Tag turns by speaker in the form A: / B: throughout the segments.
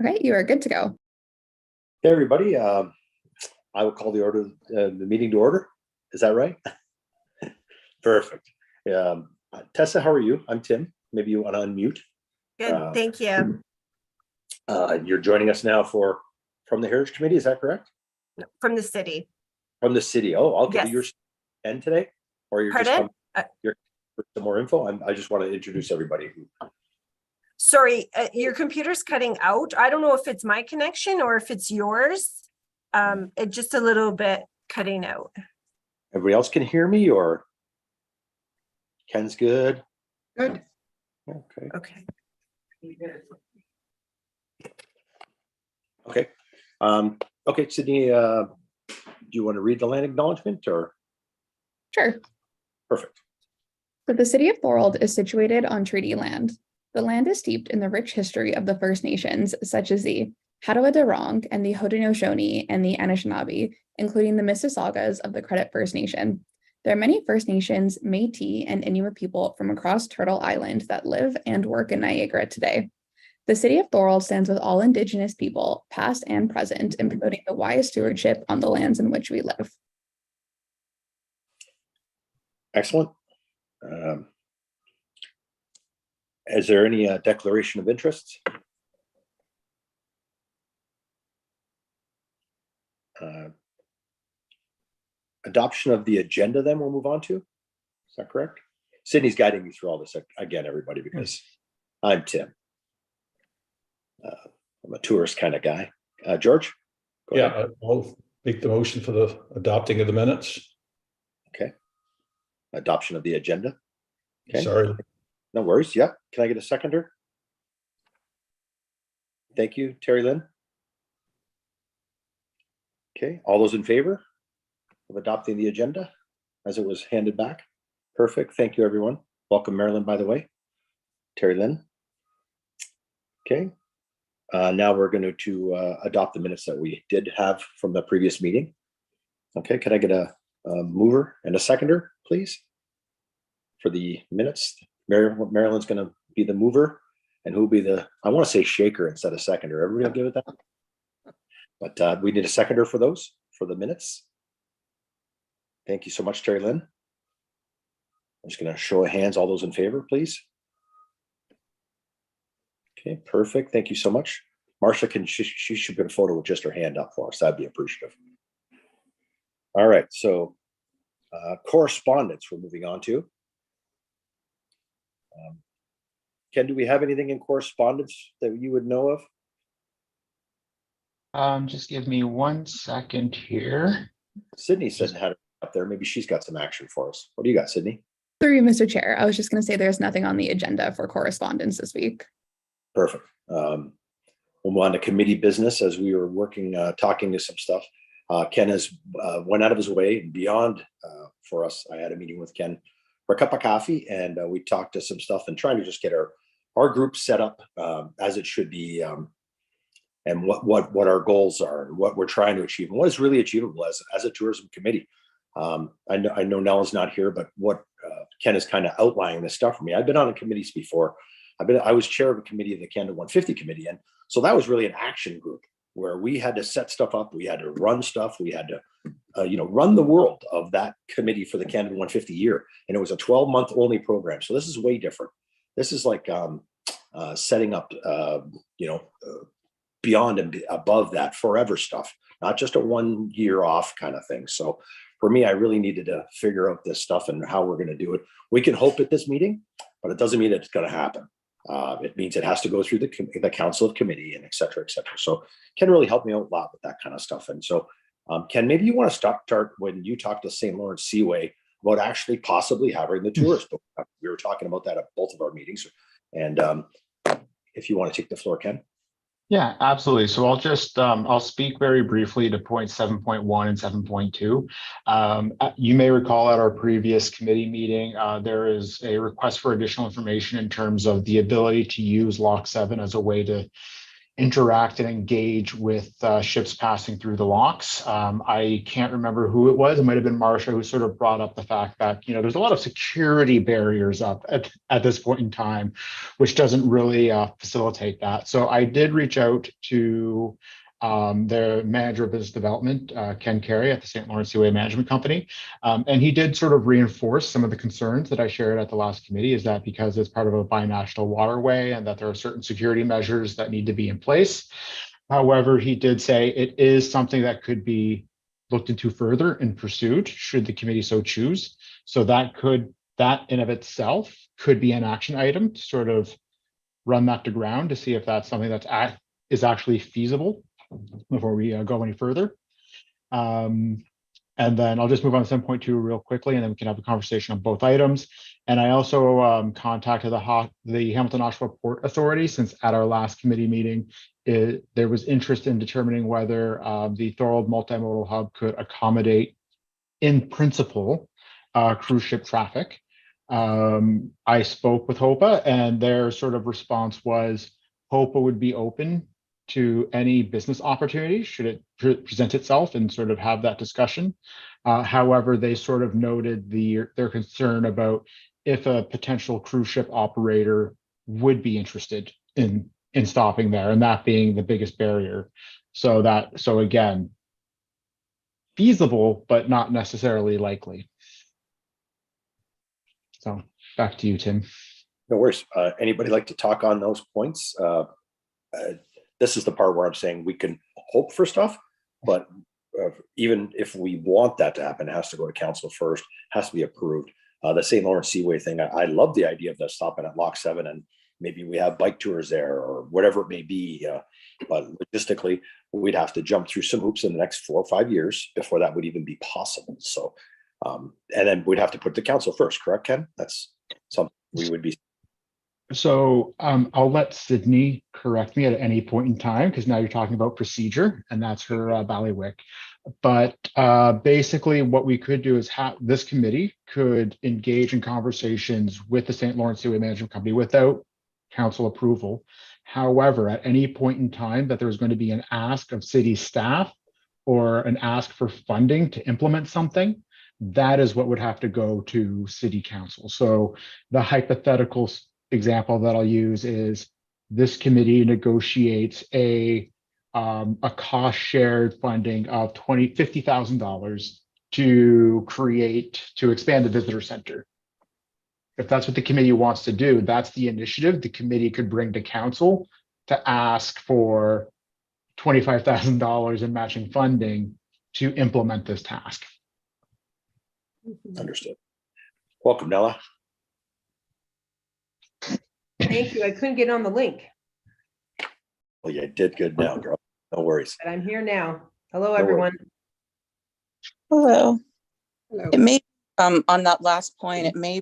A: Okay, you are good to go.
B: Hey, everybody. I will call the meeting to order. Is that right? Perfect. Tessa, how are you? I'm Tim. Maybe you want to unmute.
C: Good, thank you.
B: You're joining us now from the Heritage Committee, is that correct?
C: From the city.
B: From the city. Oh, okay.
C: Yes.
B: You're in today? Or you're
C: Pardon?
B: just you're for some more info? I just want to introduce everybody.
C: Sorry, your computer's cutting out. I don't know if it's my connection or if it's yours. It's just a little bit cutting out.
B: Everybody else can hear me, or Ken's good?
A: Good.
B: Okay.
C: Okay.
B: Okay. Okay, Sydney, do you want to read the land acknowledgement or?
A: Sure.
B: Perfect.
A: So the city of Thorold is situated on treaty land. The land is steeped in the rich history of the First Nations, such as the Hattaway-Darrong and the Haudenosaunee and the Anishinaabe, including the Mississaugas of the Credit First Nation. There are many First Nations, Métis, and Inuit people from across Turtle Island that live and work in Niagara today. The city of Thorold stands with all Indigenous people, past and present, in promoting the wise stewardship on the lands in which we live.
B: Excellent. Is there any declaration of interest? Adoption of the agenda, then we'll move on to. Is that correct? Sydney's guiding me through all this again, everybody, because I'm Tim. I'm a tourist kind of guy. George? Go ahead.
D: I'll make the motion for the adopting of the minutes.
B: Okay. Adoption of the agenda. Okay.
D: Sorry.
B: No worries. Yeah. Can I get a seconder? Thank you, Terry Lynn. Okay. All those in favor of adopting the agenda as it was handed back? Perfect. Thank you, everyone. Welcome, Marilyn, by the way. Terry Lynn. Okay. Now we're going to adopt the minutes that we did have from the previous meeting. Okay. Can I get a mover and a seconder, please, for the minutes? Marilyn's going to be the mover, and who'll be the, I want to say shaker instead of seconder. Everybody will give it that. But we need a seconder for those, for the minutes. Thank you so much, Terry Lynn. I'm just going to show of hands, all those in favor, please. Okay, perfect. Thank you so much. Marcia, she should get a photo with just her hand up for us. That'd be appreciative. All right, so correspondence we're moving on to. Ken, do we have anything in correspondence that you would know of?
E: Just give me 1 second here.
B: Sydney said had it up there. Maybe she's got some action for us. What do you got, Sydney?
A: Through you, Mr. Chair, I was just going to say there's nothing on the agenda for correspondence this week.
B: Perfect. We'll move on to committee business as we were working, talking to some stuff. Ken has went out of his way and beyond for us. I had a meeting with Ken for a cup of coffee, and we talked to some stuff and trying to just get our group set up as it should be, and what our goals are and what we're trying to achieve and what is really achievable as a tourism committee. I know Nella's not here, but what Ken is kind of outlining this stuff for me. I've been on the committees before. I was chair of a committee of the Canada 150 committee, and so that was really an action group where we had to set stuff up, we had to run stuff, we had to run the world of that committee for the Canada 150 year, and it was a 12-month only program. So this is way different. This is like setting up beyond and above that forever stuff, not just a 1 year off kind of thing. So for me, I really needed to figure out this stuff and how we're going to do it. We can hope at this meeting, but it doesn't mean it's going to happen. It means it has to go through the council of committee and et cetera, et cetera. So Ken really helped me out a lot with that kind of stuff. And so Ken, maybe you want to start when you talked to St. Lawrence Seaway about actually possibly having the tourist book. We were talking about that at both of our meetings. And if you want to take the floor, Ken.
E: Yeah, absolutely. So I'll just I'll speak very briefly to points 7.1 and 7.2. You may recall at our previous committee meeting, there is a request for additional information in terms of the ability to use Lock 7 as a way to interact and engage with ships passing through the locks. I can't remember who it was. It might have been Marsha who sort of brought up the fact that, there's a lot of security barriers up at this point in time, which doesn't really facilitate that. So I did reach out to the manager of business development, Ken Carey at the St. Lawrence Seaway Management Company. And he did sort of reinforce some of the concerns that I shared at the last committee, is that because it's part of a binational waterway and that there are certain security measures that need to be in place. However, he did say it is something that could be looked into further and pursued should the committee so choose. So that in of itself could be an action item to sort of run that to ground to see if that's something that's is actually feasible before we go any further. And then I'll just move on to 7.2 real quickly, and then we can have a conversation on both items. And I also contacted the Hamilton Oshawa Port Authority, since at our last committee meeting, there was interest in determining whether the Thorold Multimodal Hub could accommodate, in principle, cruise ship traffic. I spoke with HOPA, and their sort of response was HOPA would be open to any business opportunity should it present itself and sort of have that discussion. However, they sort of noted their concern about if a potential cruise ship operator would be interested in stopping there, and that being the biggest barrier. So again, feasible, but not necessarily likely. So back to you, Tim.
B: No worries. Anybody like to talk on those points? This is the part where I'm saying we can hope for stuff, but even if we want that to happen, it has to go to council first, has to be approved. The St. Lawrence Seaway thing, I love the idea of the stopping at Lock 7, and maybe we have bike tours there or whatever it may be. But logistically, we'd have to jump through some hoops in the next 4 or 5 years before that would even be possible. So, and then we'd have to put the council first, correct, Ken? That's something we would be.
E: So I'll let Sydney correct me at any point in time, because now you're talking about procedure, and that's her ballywick. But basically what we could do is this committee could engage in conversations with the St. Lawrence Seaway Management Company without council approval. However, at any point in time that there's going to be an ask of city staff or an ask for funding to implement something, that is what would have to go to city council. So the hypothetical example that I'll use is this committee negotiates a cost shared funding of $50,000 to expand the visitor center. If that's what the committee wants to do, that's the initiative the committee could bring to council to ask for $25,000 in matching funding to implement this task.
B: Understood. Welcome, Nella.
F: Thank you. I couldn't get on the link,
B: Well, you did good now, girl. No worries.
F: but I'm here now. Hello,
B: No
F: everyone.
G: Hello.
F: Hello.
G: It may, on that last point, it may,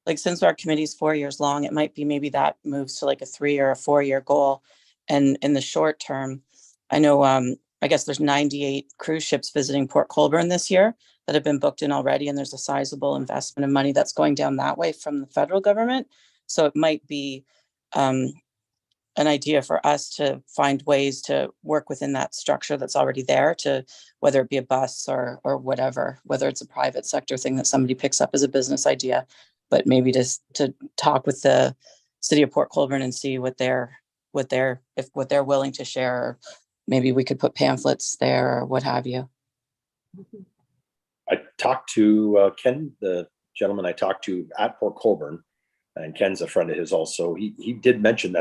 G: like, since our committee's 4 years long, it might be maybe that moves to like a 3 or a 4 year goal. And in the short term, I know, I guess there's 98 cruise ships visiting Port Colborne this year that have been booked in already. And there's a sizable investment of money that's going down that way from the federal government. So it might be an idea for us to find ways to work within that structure that's already there, to whether it be a bus or whatever, whether it's a private sector thing that somebody picks up as a business idea, but maybe just to talk with the city of Port Colborne and see what they're willing to share. Or maybe we could put pamphlets there or what have you.
B: I talked to Ken, the gentleman I talked to at Port Colborne, and Ken's a friend of his also. He did mention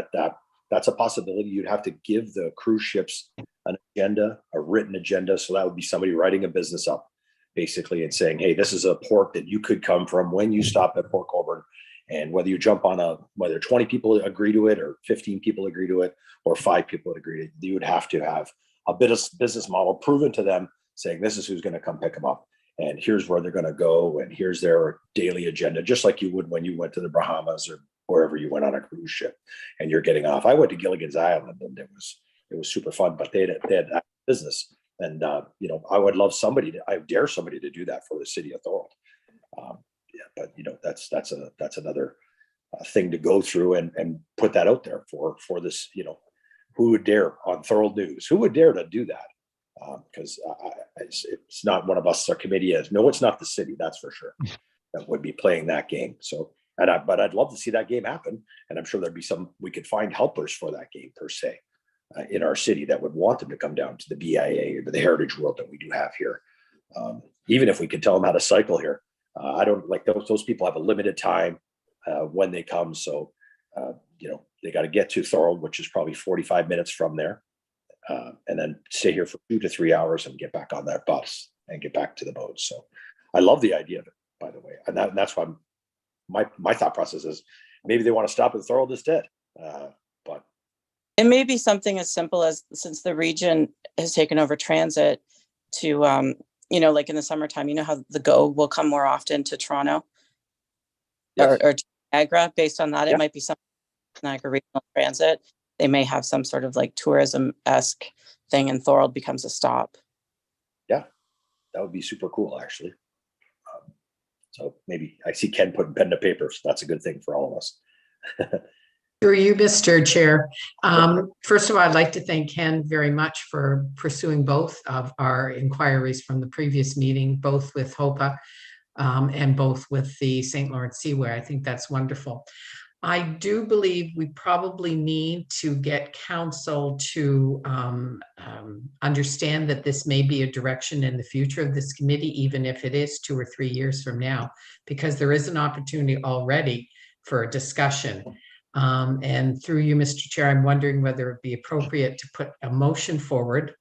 B: that's a possibility. You'd have to give the cruise ships an agenda, a written agenda. So that would be somebody writing a business up basically and saying, hey, this is a port that you could come from when you stop at Port Colborne. And whether you jump on whether 20 people agree to it or 15 people agree to it or 5 people agree to it, you would have to have a bit of business model proven to them saying, this is who's going to come pick them up. And here's where they're going to go. And here's their daily agenda, just like you would when you went to the Bahamas or wherever you went on a cruise ship and you're getting off. I went to Gilligan's Island and it was super fun, but they had business. And, I would love I dare somebody to do that for the city of Thorold. But that's another thing to go through and put that out there for this, who would dare on Thorold News? Who would dare to do that? Because it's not one of us, our committee is. No, it's not the city, that's for sure, that would be playing that game. So, but I'd love to see that game happen. And I'm sure there'd be we could find helpers for that game per se in our city that would want them to come down to the BIA or to the Heritage World that we do have here. Even if we could tell them how to cycle here. I don't like those people have a limited time when they come. So, they got to get to Thorold, which is probably 45 minutes from there. And then stay here for 2 to 3 hours and get back on that bus and get back to the boat. So I love the idea of it, by the way. And that's why my thought process is maybe they want to stop at Thorold instead. But
G: It may be something as simple as, since the region has taken over transit, to, like in the summertime, how the GO will come more often to Toronto
B: yes.
G: or to Niagara. Based on that,
B: Yeah.
G: It might be something like Niagara Regional Transit. They may have some sort of like tourism-esque thing, and Thorold becomes a stop.
B: Yeah, that would be super cool, actually. So maybe I see Ken putting pen to paper, so that's a good thing for all of us.
H: Through you, Mr. Chair. First of all, I'd like to thank Ken very much for pursuing both of our inquiries from the previous meeting, both with HOPA and both with the St. Lawrence Seaway. I think that's wonderful. I do believe we probably need to get council to understand that this may be a direction in the future of this committee, even if it is 2 or 3 years from now, because there is an opportunity already for a discussion. And through you, Mr. Chair, I'm wondering whether it'd be appropriate to put a motion forward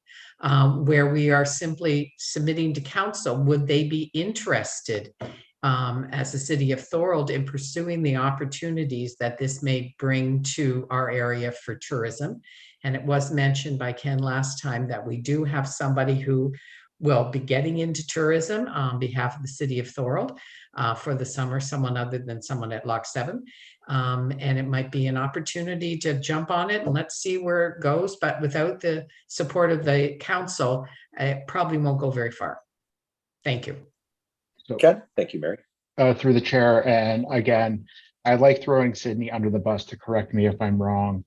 H: where we are simply submitting to council. Would they be interested as the city of Thorold in pursuing the opportunities that this may bring to our area for tourism? And it was mentioned by Ken last time that we do have somebody who will be getting into tourism on behalf of the city of Thorold for the summer, someone other than someone at Lock 7. And it might be an opportunity to jump on it and let's see where it goes. But without the support of the council, it probably won't go very far. Thank you.
B: Ken, thank you, Mary.
E: Through the chair, and again, I like throwing Sydney under the bus to correct me if I'm wrong.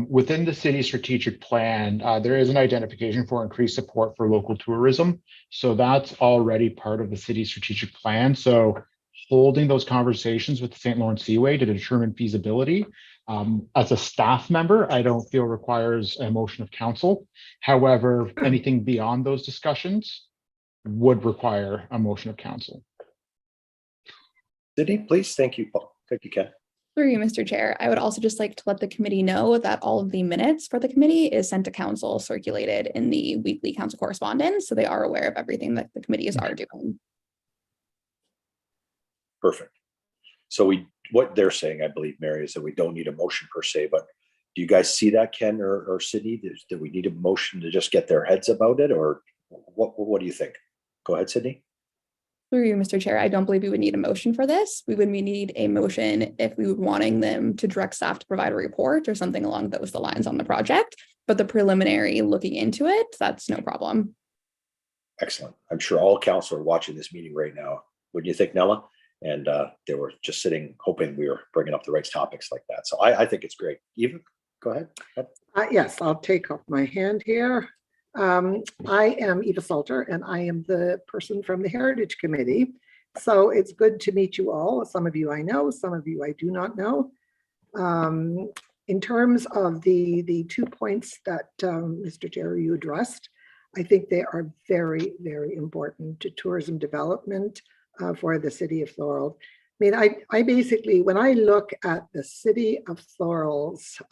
E: Within the city strategic plan, there is an identification for increased support for local tourism. So that's already part of the city strategic plan. So holding those conversations with the St. Lawrence Seaway to determine feasibility, as a staff member, I don't feel requires a motion of council. However, anything beyond those discussions would require a motion of council.
B: Sydney, please. Thank you, Paul. Thank you, Ken.
A: Through you, Mr. Chair, I would also just like to let the committee know that all of the minutes for the committee is sent to council, circulated in the weekly council correspondence, so they are aware of everything that the committees are doing.
B: Perfect. So what they're saying, I believe, Mary, is that we don't need a motion per se, but do you guys see that, Ken or Sydney? Do we need a motion to just get their heads about it, or what do you think? Go ahead, Sydney.
A: Through you, Mr. Chair, I don't believe we would need a motion for this. We would need a motion if we were wanting them to direct staff to provide a report or something along those lines on the project. But the preliminary looking into it, that's no problem.
B: Excellent. I'm sure all council are watching this meeting right now. Wouldn't you think, Nella? And they were just sitting, hoping we were bringing up the right topics like that. So I think it's great. Eva, go ahead.
I: Yes, I'll take off my hand here. I am Eva Salter, and I am the person from the Heritage Committee. So it's good to meet you all. Some of you I know, some of you I do not know. In terms of the 2 points that Mr. Jerry, you addressed, I think they are very, very important to tourism development for the city of Thorold. I mean, I basically, when I look at the city of Thorold's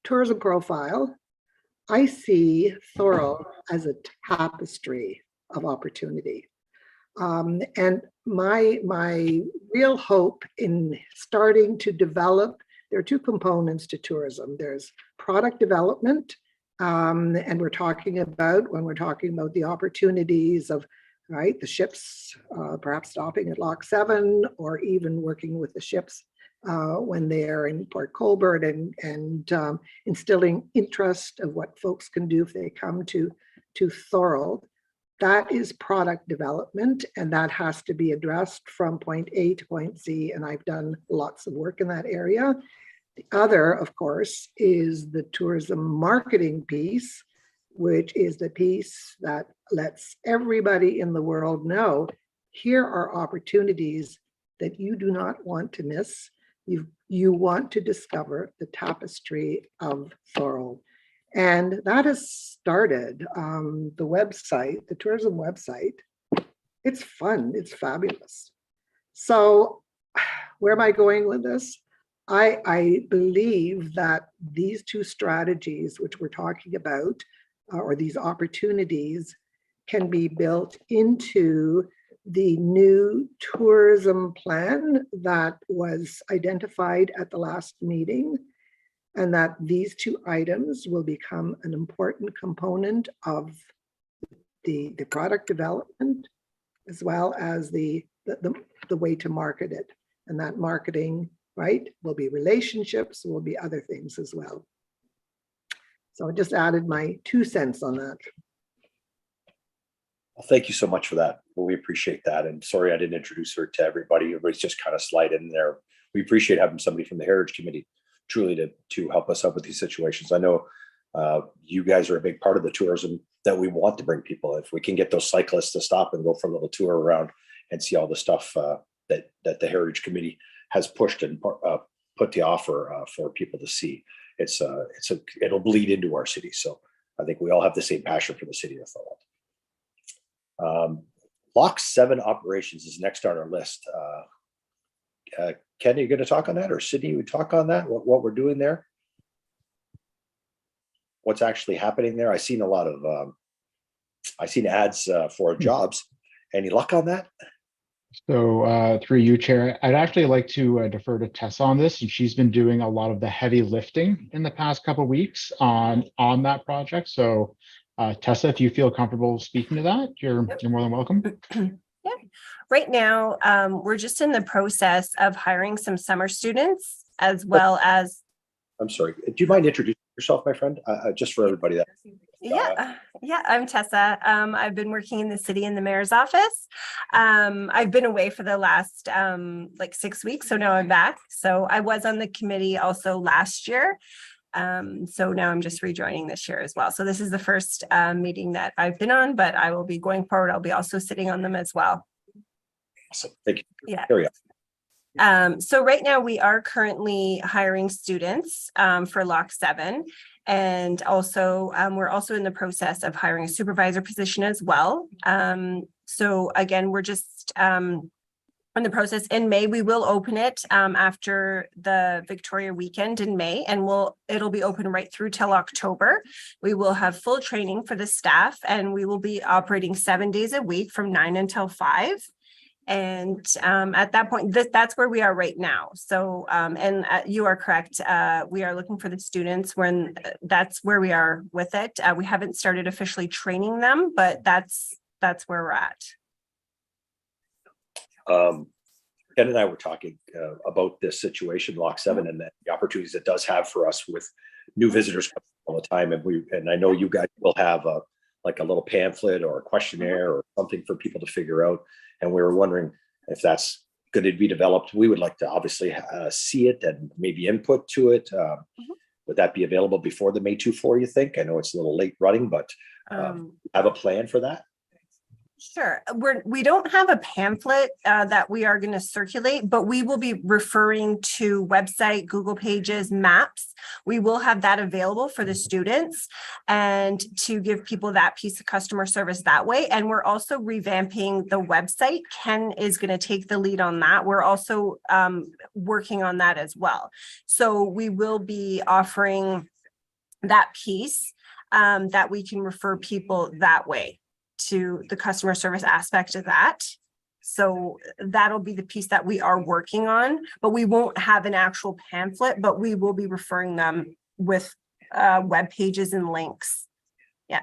I: tourism profile, I see Thorold as a tapestry of opportunity. And my real hope in starting to develop, there are 2 components to tourism. There's product development, and we're talking about, when we're talking about the opportunities of, right, the ships perhaps stopping at Lock 7, or even working with the ships when they're in Port Colborne, and instilling interest of what folks can do if they come to Thorold. That is product development, and that has to be addressed from point A to point Z, and I've done lots of work in that area. The other, of course, is the tourism marketing piece, which is the piece that lets everybody in the world know, here are opportunities that you do not want to miss. You want to discover the tapestry of Thorold. And that has started the website, the tourism website. It's fun, it's fabulous. So where am I going with this? I believe that these two strategies, which we're talking about, or these opportunities, can be built into the new tourism plan that was identified at the last meeting, and that these two items will become an important component of the product development, as well as the way to market it. And that marketing, right, will be relationships, will be other things as well. So I just added my 2 cents on that.
B: Well, thank you so much for that. Well, we appreciate that. And sorry I didn't introduce her to everybody. Everybody's just kind of slide in there. We appreciate having somebody from the Heritage Committee truly to help us out with these situations. I know you guys are a big part of the tourism that we want to bring people. If we can get those cyclists to stop and go for a little tour around and see all the stuff that the Heritage Committee has pushed and put to offer for people to see, it'll bleed into our city. So I think we all have the same passion for the city of Thorold. Lock 7 operations is next on our list. Ken, are you going to talk on that, or Sydney, would talk on that? What we're doing there? What's actually happening there? I've seen a lot of, I've seen ads for jobs. Any luck on that?
E: So through you, Chair, I'd actually like to defer to Tessa on this. She's been doing a lot of the heavy lifting in the past couple of weeks on that project. So Tessa, if you feel comfortable speaking to that, you're more than welcome.
C: Yeah. Right now, we're just in the process of hiring some summer students as well as.
B: I'm sorry. Do you mind introducing yourself, my friend? Just for everybody that.
C: Yeah, I'm Tessa. I've been working in the city in the mayor's office. I've been away for the last like 6 weeks, so now I'm back. So I was on the committee also last year. So now I'm just rejoining this year as well. So this is the first meeting that I've been on, but I will be going forward. I'll be also sitting on them as well.
B: Awesome. Thank you.
C: Yeah.
B: Carry on.
C: So right now we are currently hiring students for Lock 7. And also we're also in the process of hiring a supervisor position as well. So again, we're just in the process. In May, we will open it after the Victoria weekend in May, and it'll be open right through till October. We will have full training for the staff, and we will be operating 7 days a week from 9 until 5. And at that point, that's where we are right now. So, and you are correct. We are looking for the students that's where we are with it. We haven't started officially training them, but that's where we're at.
B: Ken and I were talking about this situation, Lock 7, and the opportunities it does have for us with new visitors all the time. And I know you guys will have like a little pamphlet or a questionnaire or something for people to figure out. And we were wondering if that's going to be developed. We would like to obviously see it and maybe input to it. Would that be available before the May 24, you think? I know it's a little late running, but have a plan for that?
C: Sure. We don't have a pamphlet that we are going to circulate, but we will be referring to website, Google Pages, maps. We will have that available for the students and to give people that piece of customer service that way. And we're also revamping the website. Ken is going to take the lead on that. We're also working on that as well. So we will be offering that piece that we can refer people that way to the customer service aspect of that. So that'll be the piece that we are working on, but we won't have an actual pamphlet, but we will be referring them with web pages and links. Yeah.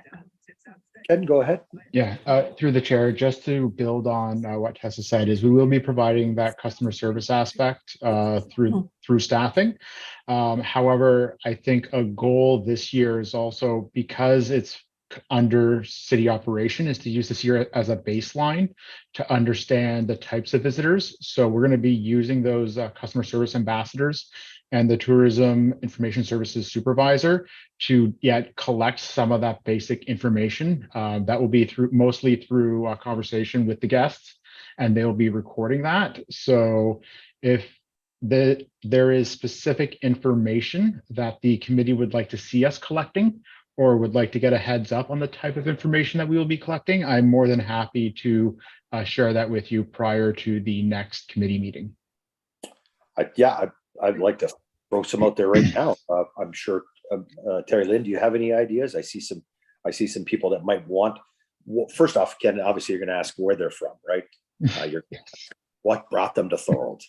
B: Ken, go ahead.
E: Yeah, through the chair, just to build on what Tessa said, is we will be providing that customer service aspect through staffing. However, I think a goal this year is also, because it's under city operation is to use this year as a baseline to understand the types of visitors. So we're going to be using those customer service ambassadors and the tourism information services supervisor to collect some of that basic information. That will be mostly through a conversation with the guests, and they'll be recording that. So if there is specific information that the committee would like to see us collecting, or would like to get a heads up on the type of information that we will be collecting, I'm more than happy to share that with you prior to the next committee meeting.
B: I'd like to throw some out there right now. I'm sure, Terry Lynn, do you have any ideas? I see some people that might want. Well, first off, Ken, obviously you're going to ask where they're from, right? What brought them to Thorold?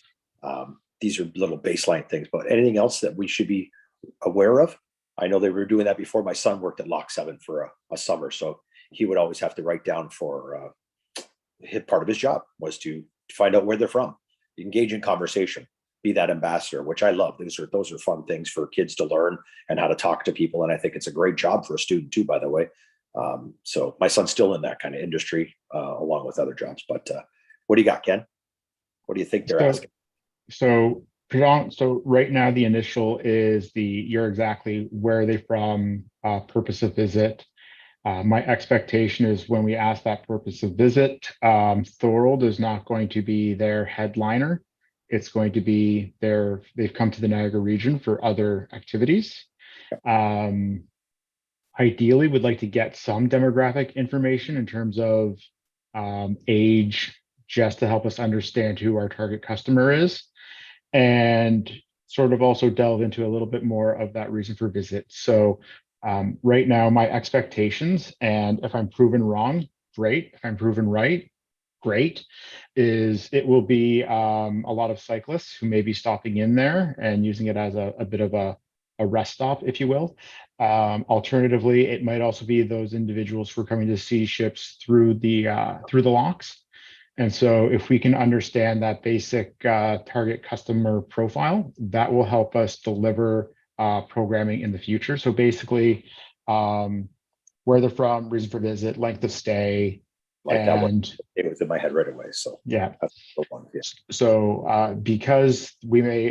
B: These are little baseline things, but anything else that we should be aware of? I know they were doing that before. My son worked at Lock 7 for a summer, so he would always have to write down for part of his job was to find out where they're from, engage in conversation, be that ambassador, which I love. Those are fun things for kids to learn and how to talk to people. And I think it's a great job for a student too, by the way. So my son's still in that kind of industry along with other jobs. But what do you got, Ken? What do you think they're asking?
E: So right now the initial is you're exactly where are they from, purpose of visit. My expectation is when we ask that purpose of visit, Thorold is not going to be their headliner. It's going to be they've come to the Niagara region for other activities. Ideally, would like to get some demographic information in terms of age, just to help us understand who our target customer is, and sort of also delve into a little bit more of that reason for visit. So right now, my expectations, and if I'm proven wrong, great. If I'm proven right, great, is it will be a lot of cyclists who may be stopping in there and using it as a bit of a rest stop, if you will. Alternatively, it might also be those individuals who are coming to see ships through the locks. And so if we can understand that basic target customer profile, that will help us deliver programming in the future. So basically, where they're from, reason for visit, length of stay,
B: That one, it was in my head right away. So
E: yeah.
B: That's the one. Yeah.
E: So because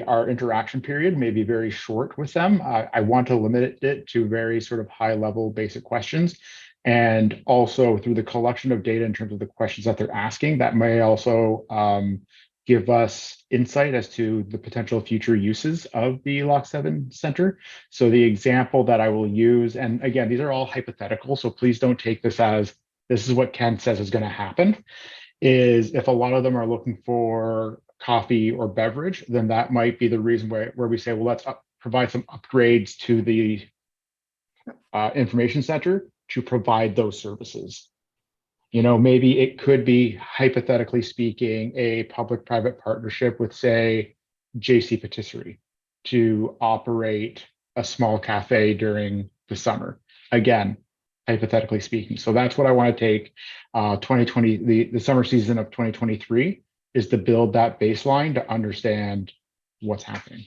E: our interaction period may be very short with them, I want to limit it to very sort of high level basic questions. And also through the collection of data in terms of the questions that they're asking, that may also give us insight as to the potential future uses of the Lock 7 Center. So the example that I will use, and again, these are all hypothetical, so please don't take this as this is what Ken says is going to happen, is if a lot of them are looking for coffee or beverage, then that might be the reason where we say, well, let's provide some upgrades to the information center to provide those services. Maybe it could be, hypothetically speaking, a public-private partnership with, say, JC Patisserie to operate a small cafe during the summer. Again, hypothetically speaking. So that's what I want to take 2020, the summer season of 2023 is to build that baseline to understand what's happening.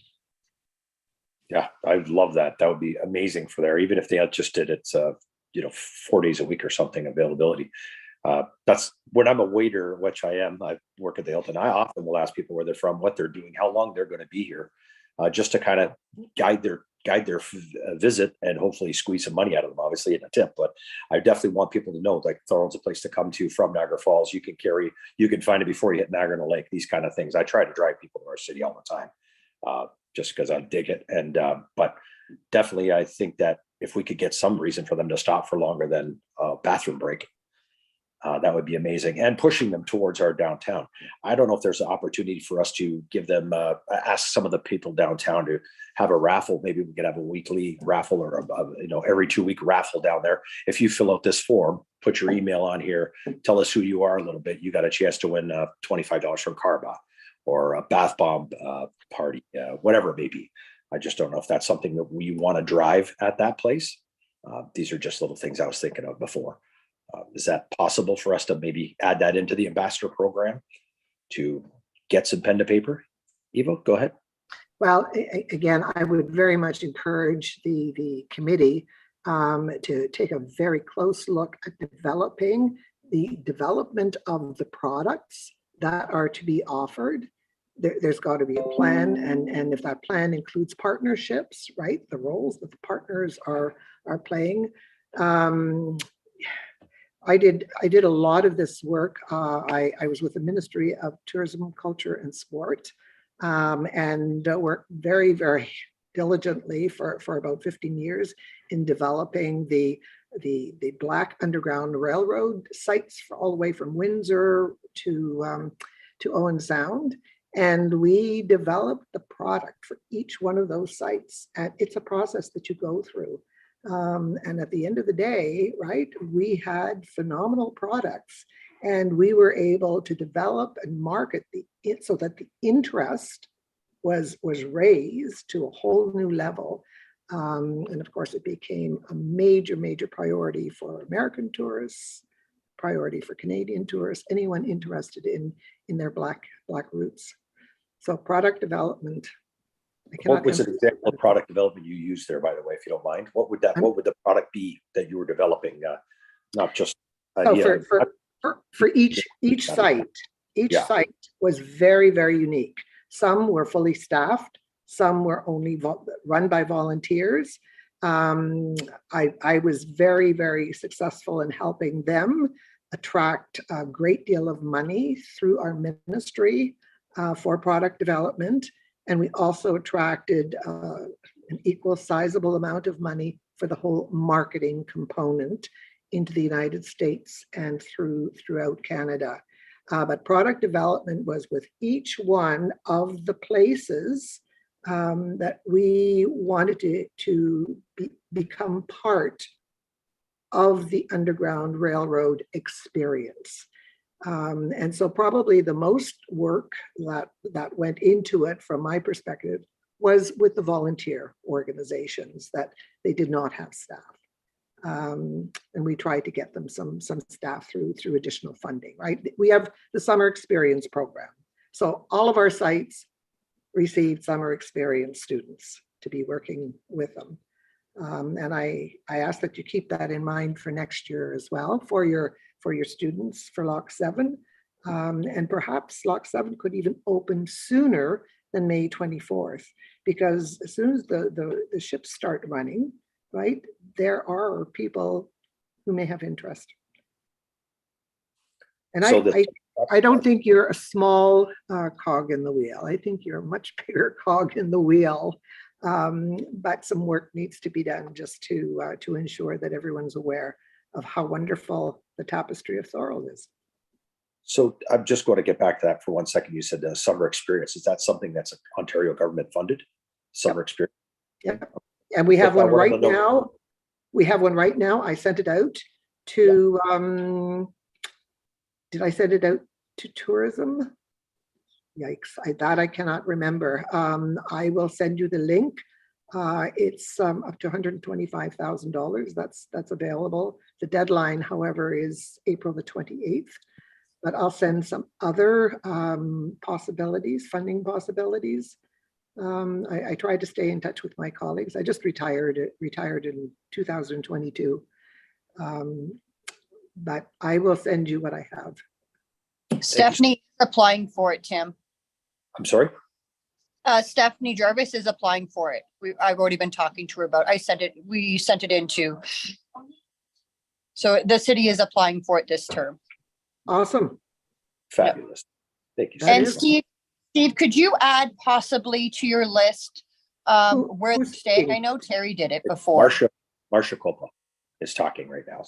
B: Yeah, I love that. That would be amazing for there, even if they just did it 4 days a week or something availability. That's when I'm a waiter, which I am. I work at the Hilton. I often will ask people where they're from, what they're doing, how long they're going to be here, just to kind of guide their visit and hopefully squeeze some money out of them, obviously in a tip. But I definitely want people to know, like, Thorold's a place to come to from Niagara Falls. You can find it before you hit Niagara on the Lake, these kind of things. I try to drive people to our city all the time, just because I dig it. And but definitely, I think that if we could get some reason for them to stop for longer than a bathroom break, that would be amazing. And pushing them towards our downtown. I don't know if there's an opportunity for us to give them, ask some of the people downtown to have a raffle. Maybe we could have a weekly raffle or every 2 week raffle down there. If you fill out this form, put your email on here, tell us who you are a little bit, you got a chance to win $25 from Carba or a bath bomb party, whatever it may be. I just don't know if that's something that we want to drive at that place. These are just little things I was thinking of before. Is that possible for us to maybe add that into the ambassador program to get some pen to paper? Evo, go ahead.
I: Well, again, I would very much encourage the committee to take a very close look at developing the development of the products that are to be offered. There's got to be a plan, and if that plan includes partnerships, right, the roles that the partners are playing. I did a lot of this work. I was with the Ministry of Tourism, Culture and Sport, and worked very, very diligently for about 15 years in developing the Black Underground Railroad sites all the way from Windsor to Owen Sound. And we developed the product for each one of those sites. And it's a process that you go through. And at the end of the day, right, we had phenomenal products, and we were able to develop and market it so that the interest was raised to a whole new level. And of course, it became a major, major priority for American tourists, priority for Canadian tourists, anyone interested in their Black roots. So product development.
B: What was an example of product development you used there, by the way, if you don't mind? What would the product be that you were developing? Not just
I: for each site. Each site was very, very unique. Some were fully staffed. Some were only run by volunteers. I was very, very successful in helping them attract a great deal of money through our ministry for product development. And we also attracted an equal sizable amount of money for the whole marketing component into the United States and throughout Canada. But product development was with each one of the places that we wanted to become part of the Underground Railroad experience. And so probably the most work that went into it from my perspective was with the volunteer organizations that they did not have staff. And we tried to get them some staff through additional funding, right? We have the summer experience program. So all of our sites received summer experience students to be working with them. And I ask that you keep that in mind for next year as well, for your students for Lock 7. And perhaps Lock 7 could even open sooner than May 24th, because as soon as the ships start running, right, there are people who may have interest. And so I don't think you're a small cog in the wheel. I think you're a much bigger cog in the wheel. But some work needs to be done just to ensure that everyone's aware of how wonderful the Tapestry of Thorold is.
B: So I'm just going to get back to that for 1 second. You said summer experience. Is that something that's Ontario government funded? Summer experience?
I: Yeah. And we have one right now. We have one right now. I sent it out to, did I send it out to tourism? Yikes, I cannot remember. I will send you the link. It's up to $125,000. That's available. The deadline, however, is April the 28th. But I'll send some other possibilities, funding possibilities. I tried to stay in touch with my colleagues. I just retired in 2022. But I will send you what I have.
J: Stephanie is applying for it, Tim.
B: I'm sorry?
J: Stephanie Jarvis is applying for it. I've already been talking to her about it. We sent it into. So the city is applying for it this term.
I: Awesome.
B: Fabulous. Thank you.
J: And Steve, could you add possibly to your list where they're staying? I know Terry did it before.
B: Marsha Coppola is talking right now.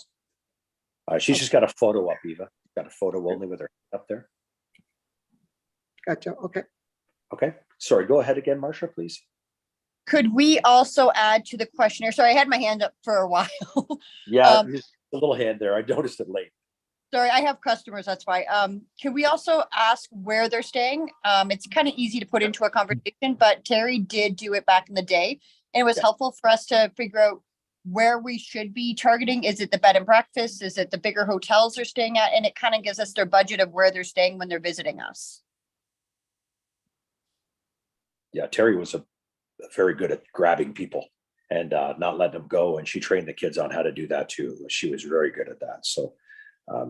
B: She's just got a photo up, Eva. Got a photo only with her up there.
I: Gotcha. Okay.
B: Okay. Sorry, go ahead again, Marsha, please.
J: Could we also add to the questionnaire? Sorry, I had my hand up for a while.
B: Yeah, just a little hand there. I noticed it late.
J: Sorry, I have customers, that's why. Can we also ask where they're staying? It's kind of easy to put into a conversation, but Terry did do it back in the day. And it was helpful for us to figure out where we should be targeting. Is it the bed and breakfast? Is it the bigger hotels they're staying at? And it kind of gives us their budget of where they're staying when they're visiting us.
B: Yeah, Terry was very good at grabbing people. and not letting them go. And she trained the kids on how to do that too. She was very good at that. So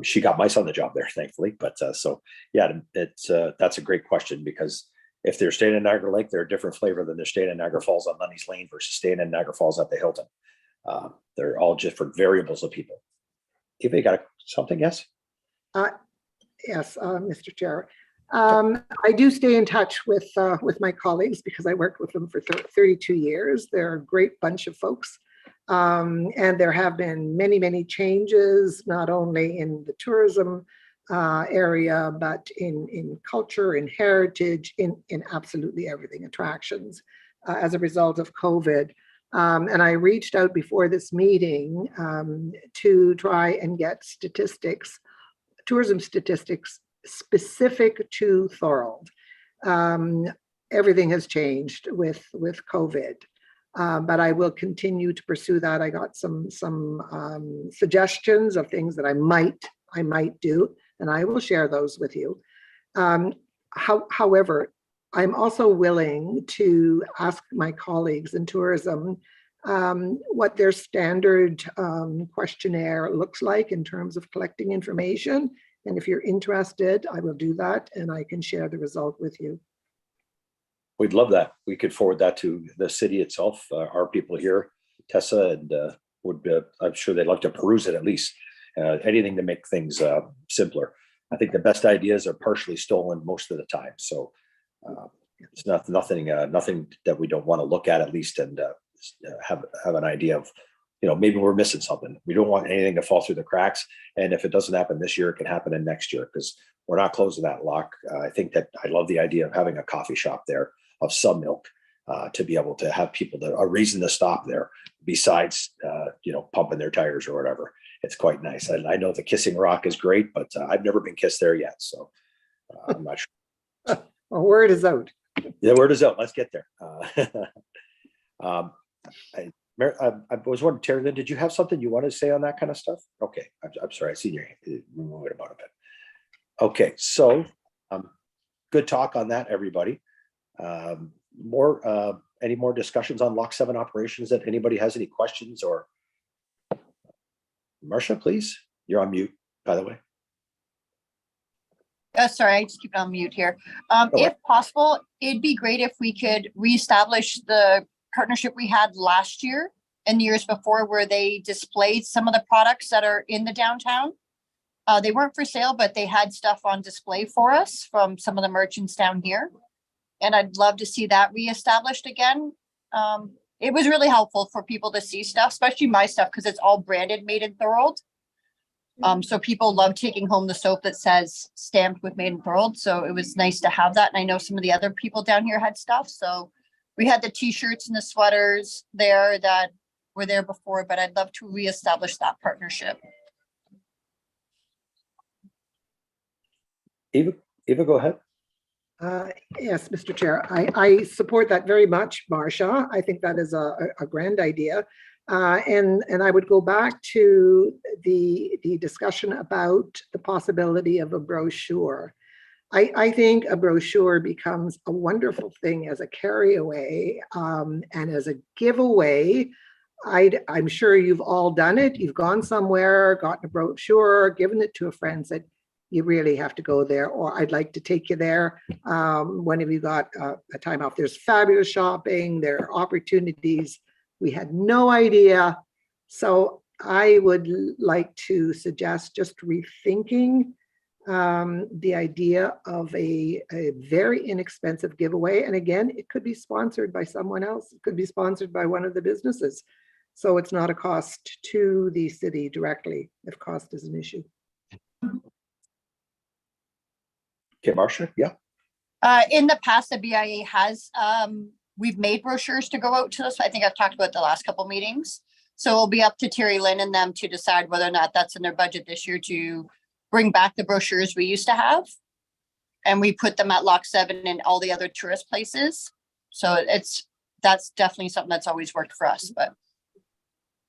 B: she got my son the job there, thankfully. But so yeah, it's that's a great question, because if they're staying in Niagara Lake, they're a different flavor than they're staying in Niagara Falls on Lundy's Lane versus staying in Niagara Falls at the Hilton. They're all different variables of people. Eva, you got something? Yes.
I: Yes, Mr. Chair. I do stay in touch with my colleagues because I worked with them for 32 years. They're a great bunch of folks. And there have been many, many changes, not only in the tourism area, but in culture, in heritage, in absolutely everything, attractions, as a result of COVID. And I reached out before this meeting to try and get statistics, tourism statistics specific to Thorold. Everything has changed with COVID. But I will continue to pursue that. I got some suggestions of things that I might do, and I will share those with you. However, I'm also willing to ask my colleagues in tourism what their standard questionnaire looks like in terms of collecting information. And if you're interested, I will do that, and I can share the result with you.
B: We'd love that. We could forward that to the city itself, our people here, Tessa, and I'm sure they'd like to peruse it at least. Anything to make things simpler. I think the best ideas are partially stolen most of the time. So it's nothing that we don't want to look at least, and have an idea of, maybe we're missing something. We don't want anything to fall through the cracks. And if it doesn't happen this year, it can happen in next year, because we're not closing that lock. I think that I love the idea of having a coffee shop there of some milk, to be able to have people a reason to stop there besides, pumping their tires or whatever. It's quite nice. I know the Kissing Rock is great, but I've never been kissed there yet. So I'm not sure.
I: Well, word is out.
B: The word is out. Let's get there. I was wondering, Terry Lynn, did you have something you wanted to say on that kind of stuff? Okay. I'm sorry. I see you're moving about a bit. Okay. So good talk on that, everybody. Any more discussions on Lock 7 operations that anybody has any questions? Or Marcia, please. You're on mute, by the way.
J: Sorry, I just keep it on mute here. If possible, it'd be great if we could reestablish the partnership we had last year and years before, where they displayed some of the products that are in the downtown. They weren't for sale, but they had stuff on display for us from some of the merchants down here. And I'd love to see that reestablished again. It was really helpful for people to see stuff, especially my stuff, because it's all branded Made in Thorold. So people love taking home the soap that says stamped with Made in Thorold. So it was nice to have that. And I know some of the other people down here had stuff. So we had the t-shirts and the sweaters there that were there before, but I'd love to reestablish that partnership.
B: Eva, go ahead.
I: Yes, Mr. Chair, I support that very much, Marcia. I think that is a grand idea. And I would go back to the discussion about the possibility of a brochure. I think a brochure becomes a wonderful thing as a carryaway and as a giveaway. I'm sure you've all done it. You've gone somewhere, gotten a brochure, given it to a friend, said, you really have to go there, or I'd like to take you there. When have you got a time off? There's fabulous shopping, there are opportunities we had no idea. So I would like to suggest just rethinking the idea of a very inexpensive giveaway. And again, it could be sponsored by someone else. It could be sponsored by one of the businesses. So it's not a cost to the city directly, if cost is an issue.
B: Okay, Marcia, yeah.
J: In the past, the BIA has, we've made brochures to go out to us. I think I've talked about the last couple meetings. So it'll be up to Terry Lynn and them to decide whether or not that's in their budget this year to bring back the brochures we used to have. And we put them at Lock 7 and all the other tourist places. So that's definitely something that's always worked for us. But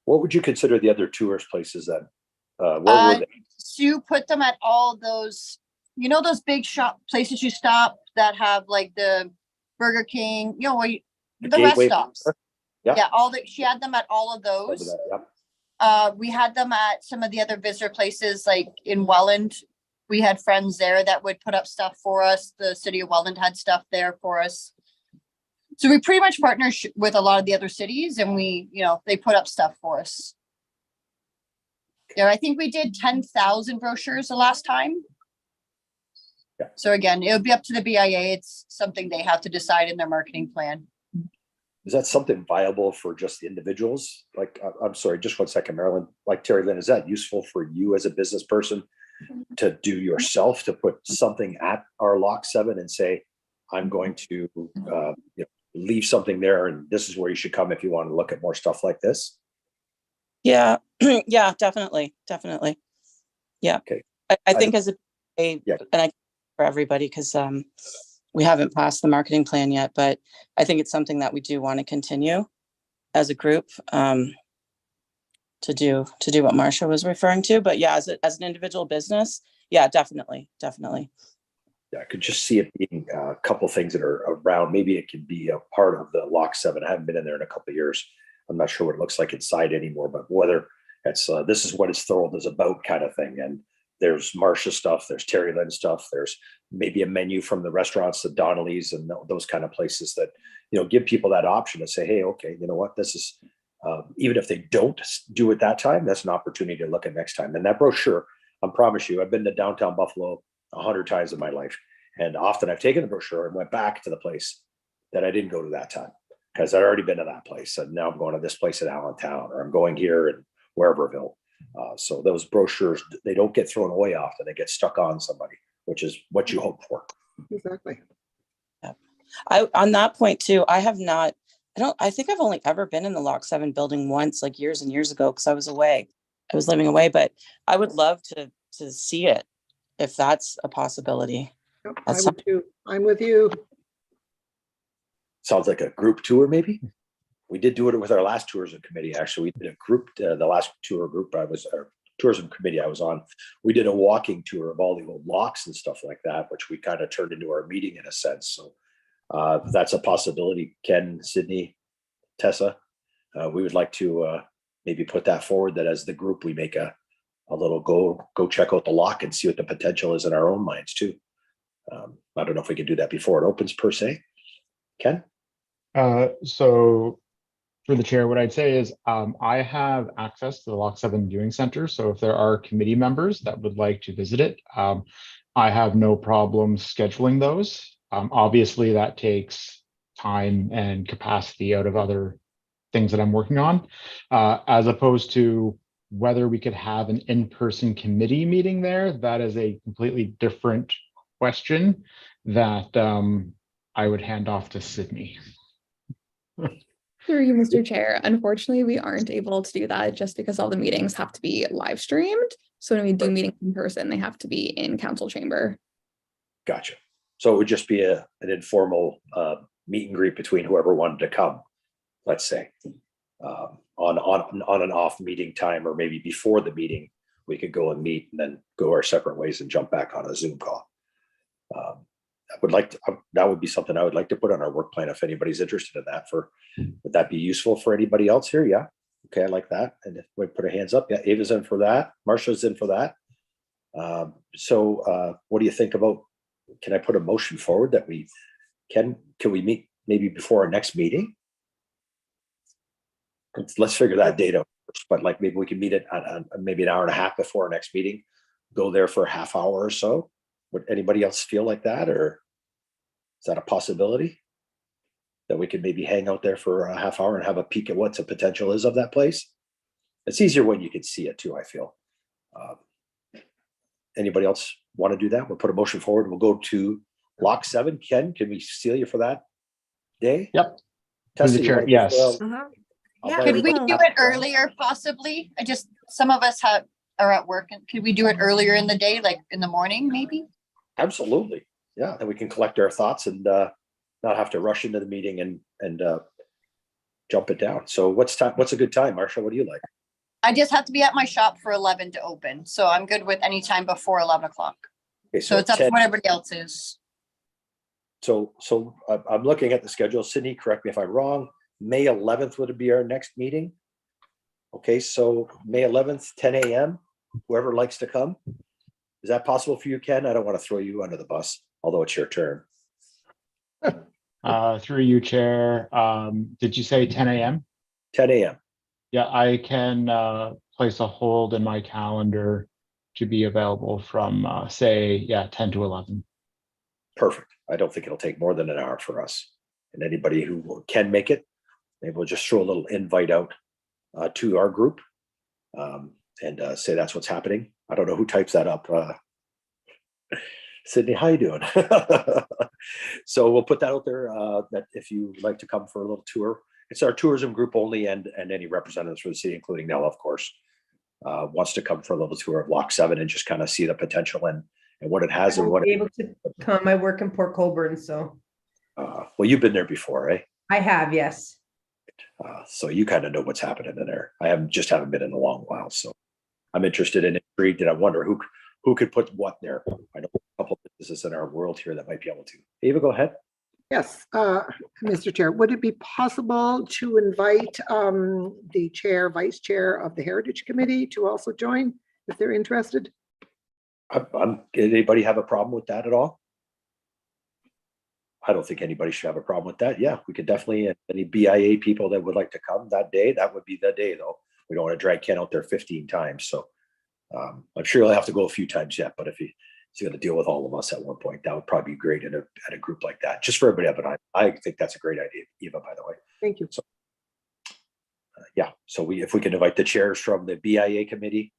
B: what would you consider the other tourist places then? Where were they?
J: Sue put them at all those, those big shop places you stop that have like the Burger King, the rest stops. Yeah, she had them at all of
B: Over
J: those.
B: that, yep.
J: We had them at some of the other visitor places, like in Welland. We had friends there that would put up stuff for us. The city of Welland had stuff there for us. So we pretty much partner with a lot of the other cities, and they put up stuff for us. Yeah, I think we did 10,000 brochures the last time.
B: Yeah.
J: So again, it'll be up to the BIA. It's something they have to decide in their marketing plan.
B: Is that something viable for just the individuals? Like, I'm sorry, just 1 second, Marilyn. Like Terry Lynn, is that useful for you as a business person to do yourself, to put something at our Lock 7 and say, I'm going to leave something there, and this is where you should come if you want to look at more stuff like this?
G: Yeah, yeah, definitely. Yeah.
B: Okay.
G: I think as and I for everybody, because we haven't passed the marketing plan yet, but I think it's something that we do want to continue as a group to do what Marcia was referring to. But yeah, as an individual business, yeah, definitely.
B: Yeah, I could just see it being a couple things that are around. Maybe it could be a part of the Lock 7. I haven't been in there in a couple of years. I'm not sure what it looks like inside anymore, but whether it's this is what it's Thorold is about kind of thing. And there's Marcia stuff, there's Terry Lynn stuff, there's maybe a menu from the restaurants, the Donnelly's and those kind of places that, give people that option to say, hey, okay, you know what, this is, even if they don't do it that time, that's an opportunity to look at next time. And that brochure, I promise you, I've been to downtown Buffalo 100 times in my life. And often I've taken the brochure and went back to the place that I didn't go to that time because I'd already been to that place. And now I'm going to this place in Allentown, or I'm going here in Whereverville. So those brochures, they don't get thrown away often. They get stuck on somebody, which is what you hope for.
I: Exactly.
G: Yeah. On that point too, I think I've only ever been in the Lock 7 building once, like years and years ago, because I was away. I was living away, but I would love to see it if that's a possibility.
I: Yep, I would too. I'm with you.
B: Sounds like a group tour, maybe. We did do it with our last tourism committee. Actually, we did a group, the last tour group our tourism committee I was on. We did a walking tour of all the old locks and stuff like that, which we kind of turned into our meeting in a sense. So that's a possibility. Ken, Sydney, Tessa, we would like to maybe put that forward, that as the group, we make a little go check out the lock and see what the potential is in our own minds too. I don't know if we can do that before it opens per se. Ken?
E: So through the chair, what I'd say is I have access to the Lock 7 viewing center. So if there are committee members that would like to visit it, I have no problem scheduling those. Obviously, that takes time and capacity out of other things that I'm working on, as opposed to whether we could have an in-person committee meeting there. That is a completely different question that I would hand off to Sydney.
A: Through you, Mr. Chair. Unfortunately, we aren't able to do that just because all the meetings have to be live streamed. So when we do meetings in person, they have to be in council chamber.
B: Gotcha. So it would just be an informal meet and greet between whoever wanted to come, let's say, on an off meeting time, or maybe before the meeting, we could go and meet and then go our separate ways and jump back on a Zoom call. That would be something I would like to put on our work plan if anybody's interested in that. Would that be useful for anybody else here? Yeah. Okay, I like that. And if we put our hands up, yeah, Ava's in for that. Marcia's in for that. So what do you think about, can I put a motion forward that can we meet maybe before our next meeting? Let's figure that date out first, but like maybe we can meet it at maybe an hour and a half before our next meeting, go there for a half hour or so. Would anybody else feel like that, or is that a possibility that we could maybe hang out there for a half hour and have a peek at what the potential is of that place? It's easier when you can see it too, I feel. Anybody else want to do that? We'll put a motion forward. We'll go to Lock 7. Ken, can we seal you for that day?
E: Yep.
B: Tessa,
E: Chair, yes.
C: Yeah,
J: Could we do it earlier possibly? Some of us are at work, and could we do it earlier in the day, like in the morning, maybe?
B: Absolutely. Yeah. And we can collect our thoughts and not have to rush into the meeting and jump it down. So what's a good time, Marcia? What do you like?
J: I just have to be at my shop for 11 to open. So I'm good with any time before 11 o'clock.
B: Okay,
J: So it's up to what everybody else is.
B: So I'm looking at the schedule. Sydney, correct me if I'm wrong. May 11th would be our next meeting. Okay, so May 11th, 10 a.m. Whoever likes to come. Is that possible for you, Ken? I don't want to throw you under the bus, although it's your turn.
E: Through you, Chair. Did you say 10 a.m.?
B: 10 a.m.
E: Yeah, I can place a hold in my calendar to be available from say, 10 to 11.
B: Perfect. I don't think it'll take more than an hour for us. And anybody who can make it, maybe we'll just throw a little invite out to our group and say that's what's happening. I don't know who types that up. Sydney, how you doing? So we'll put that out there that if you would like to come for a little tour, it's our tourism group only, and any representatives from the city, including Nella, of course, wants to come for a little tour of Lock 7 and just kind of see the potential and what it has
F: I
B: and
F: won't
B: what
F: be able to come. I work in Port Colborne, so
B: well, you've been there before, eh?
F: I have, yes.
B: So you kind of know what's happening in there. I haven't been in a long while, so I'm interested and intrigued, and I wonder who could put what there. I know a couple of businesses in our world here that might be able to. Ava, go ahead.
I: Yes, Mr. Chair, would it be possible to invite the chair, vice chair of the Heritage Committee to also join if they're interested?
B: Anybody have a problem with that at all? I don't think anybody should have a problem with that. Yeah, we could definitely, any BIA people that would like to come that day, that would be the day though. We don't want to drag Ken out there 15 times. So I'm sure he'll have to go a few times yet, but if he's going to deal with all of us at one point, that would probably be great at a group like that. Just for everybody up, and I think that's a great idea, Eva, by the way.
I: Thank you.
B: So, yeah, so if we can invite the chairs from the BIA committee.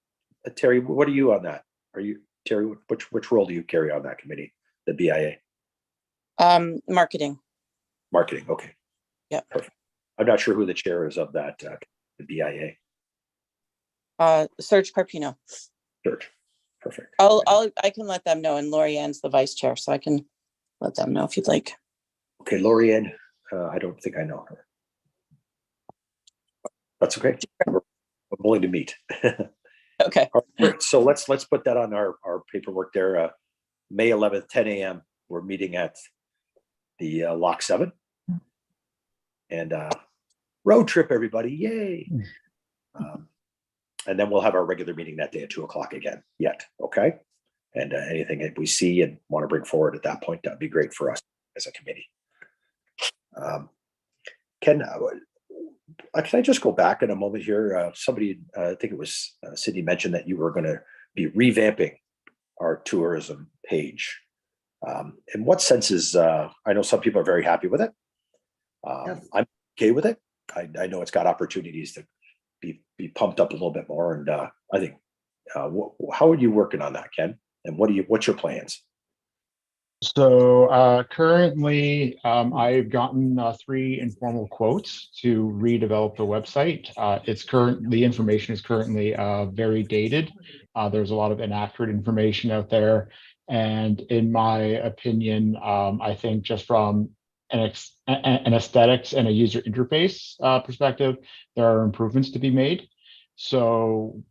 B: Terry, what are you on that? Are you, Terry, which role do you carry on that committee, the BIA?
G: Marketing.
B: Marketing, okay.
G: Yeah.
B: Perfect. I'm not sure who the chair is of that, the BIA.
G: Serge Carpino.
B: Serge, perfect.
G: I can let them know, and Lori Ann's the vice chair, so I can let them know if you'd like.
B: Okay, Lori Ann, I don't think I know her. That's okay. I'm willing to meet.
G: Okay.
B: Right, so let's put that on our paperwork there. May 11th, 10 a.m. We're meeting at the Lock 7. And road trip, everybody. Yay. And then we'll have our regular meeting that day at 2:00 again yet. Okay. And anything that we see and want to bring forward at that point, that'd be great for us as a committee. Ken, can I just go back in a moment here? Somebody, I think it was Sydney, mentioned that you were going to be revamping our tourism page. In what senses? I know some people are very happy with it.
I: Yes.
B: I'm okay with it. I know it's got opportunities to be pumped up a little bit more, and I think. How are you working on that, Ken? And what's your plans?
E: So currently, I've gotten 3 informal quotes to redevelop the website. The information is currently very dated. There's a lot of inaccurate information out there, and in my opinion, I think just from an aesthetics and a user interface perspective, there are improvements to be made. So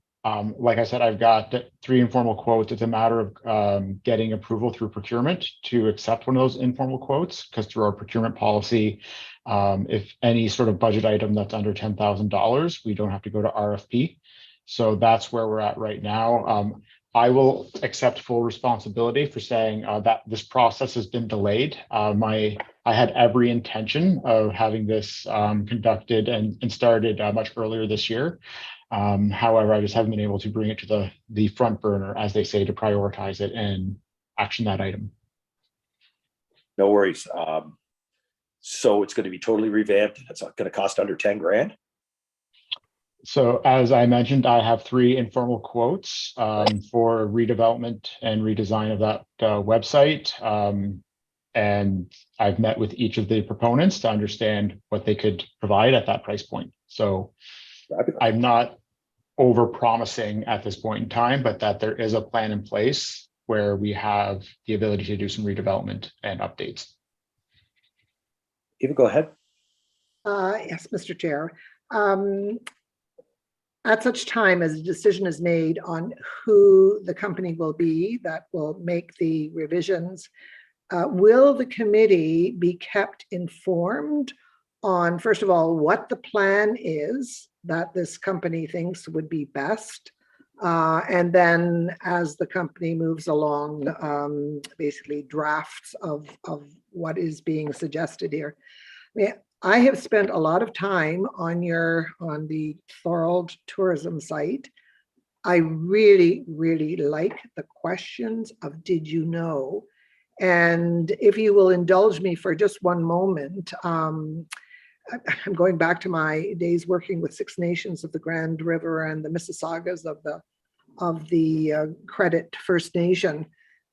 E: like I said, I've got 3 informal quotes. It's a matter of getting approval through procurement to accept one of those informal quotes, because through our procurement policy, if any sort of budget item that's under $10,000, we don't have to go to RFP. So that's where we're at right now. I will accept full responsibility for saying that this process has been delayed. I had every intention of having this conducted and started much earlier this year. However, I just haven't been able to bring it to the front burner, as they say, to prioritize it and action that item.
B: No worries. So it's going to be totally revamped. It's going to cost under 10 grand.
E: So as I mentioned, I have 3 informal quotes for redevelopment and redesign of that website. And I've met with each of the proponents to understand what they could provide at that price point. So I'm not over promising at this point in time, but that there is a plan in place where we have the ability to do some redevelopment and updates.
B: Eva, go ahead.
I: Yes, Mr. Chair. At such time as a decision is made on who the company will be that will make the revisions, will the committee be kept informed on, first of all, what the plan is that this company thinks would be best. And then as the company moves along, basically drafts of what is being suggested here. I have spent a lot of time on the Thorold tourism site. I really, really like the questions of did you know? And if you will indulge me for just one moment, I'm going back to my days working with Six Nations of the Grand River and the Mississaugas of the Credit First Nation.